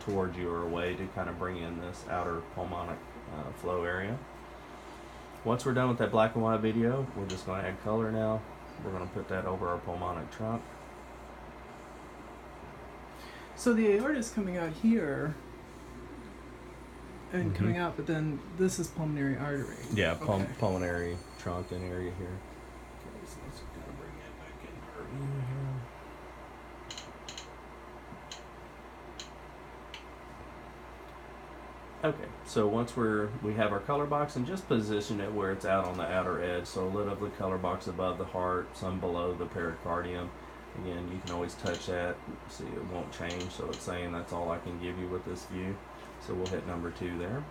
towards you or away to kind of bring in this outer pulmonic flow area. Once we're done with that black and white video, we're just going to add color now. We're going to put that over our pulmonic trunk. So the aorta is coming out here and coming out, but then this is pulmonary artery. Yeah, pulmonary trunk and area here. Okay, so let's kind of bring that back in our view here. Okay, so once we have our color box, and just position it where it's out on the outer edge, so a little of the color box above the heart, some below the pericardium. Again, you can always touch that, see it won't change, so it's saying that's all I can give you with this view. So we'll hit number 2 there.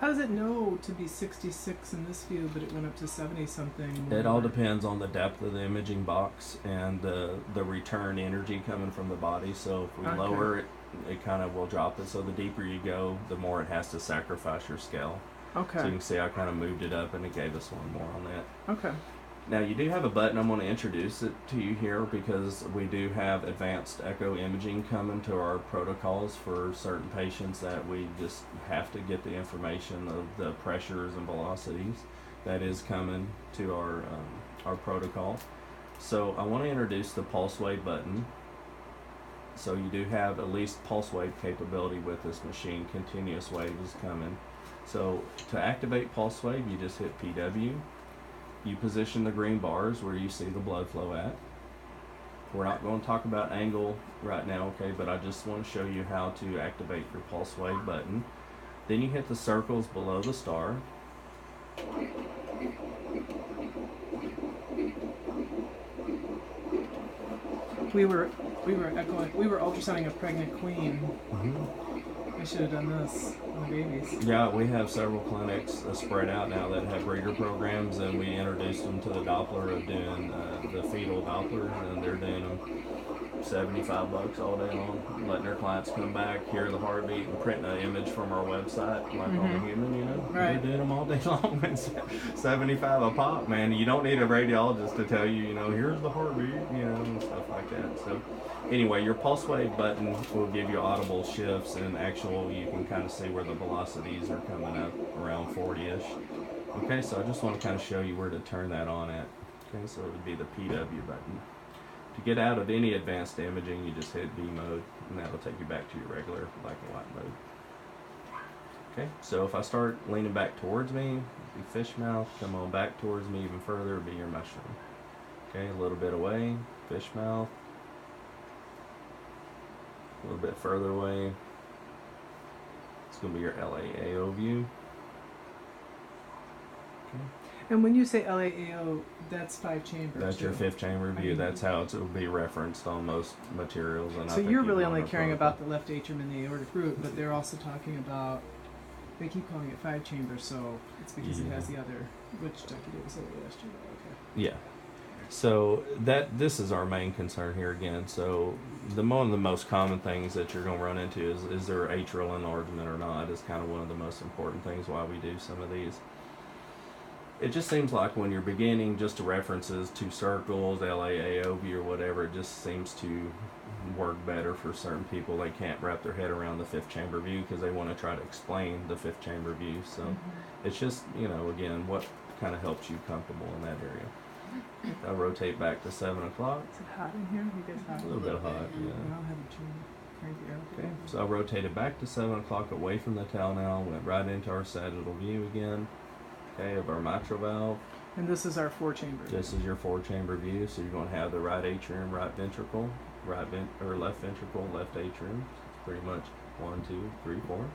How does it know to be 66 in this view, but it went up to 70 something? It all depends on the depth of the imaging box and the return energy coming from the body. So if we lower it, it kind of will drop it. So the deeper you go, the more it has to sacrifice your scale. Okay. So you can see I kind of moved it up and it gave us one more on that. Okay. Now you do have a button. I'm going to introduce it to you here because we do have advanced echo imaging coming to our protocols for certain patients that we just have to get the information of the pressures and velocities that is coming to our protocol. So I want to introduce the pulse wave button. So you do have at least pulse wave capability with this machine. Continuous wave is coming. So to activate pulse wave, you just hit PW. You position the green bars where you see the blood flow at. We're not going to talk about angle right now, okay, but I just want to show you how to activate your pulse wave button. Then you hit the circles below the star. We were ultrasounding a pregnant queen. I should have done this on the babies. Yeah, we have several clinics spread out now that have reader programs, and we introduced them to the Doppler of doing the fetal Doppler, and they're doing them $75 all day long, letting their clients come back, hear the heartbeat, and print an image from our website, like on a human, you know. Right. They're doing them all day long. It's $75 a pop, man. You don't need a radiologist to tell you, you know, here's the heartbeat, you know, and stuff like that. So anyway, your pulse wave button will give you audible shifts, and actual, you can kind of see where the velocities are coming up around 40-ish. Okay, so I just want to kind of show you where to turn that on at. Okay, so it would be the PW button. To get out of any advanced imaging, you just hit V mode, and that'll take you back to your regular black and white mode. Okay, so if I start leaning back towards me, be fish mouth, come on back towards me even further, be your mushroom. Okay, a little bit away, fish mouth. A little bit further away, it's going to be your LAAO view. Okay. And when you say LAAO, that's 5 chambers. That's your 5th chamber view. That's how it will be referenced on most materials. And so you're really only caring about the left atrium and the aortic root, but they're also talking about, they keep calling it 5 chambers, so it's because it has the other, which Dr. Davis said last year. Okay. Yeah. So this is our main concern here again. So one of the most common things that you're going to run into is there atrial enlargement or not is kind of one of the most important things why we do some of these. It just seems like when you're beginning just to references to circles, LAAO view or whatever, it just seems to work better for certain people. They can't wrap their head around the 5th chamber view because they want to try to explain the 5th chamber view. So it's just, you know, again, what kind of helps you comfortable in that area. I'll rotate back to 7 o'clock. Is it hot in here? You guys hot? A little bit hot, yeah. I'll have a crank the air. Okay, so I rotated back to 7 o'clock away from the towel now, went right into our sagittal view again. Okay, of our mitral valve. And this is our 4 chamber. This is your 4 chamber view. So you're going to have the right atrium, right ventricle, left ventricle, left atrium. It's pretty much 1, 2, 3, 4.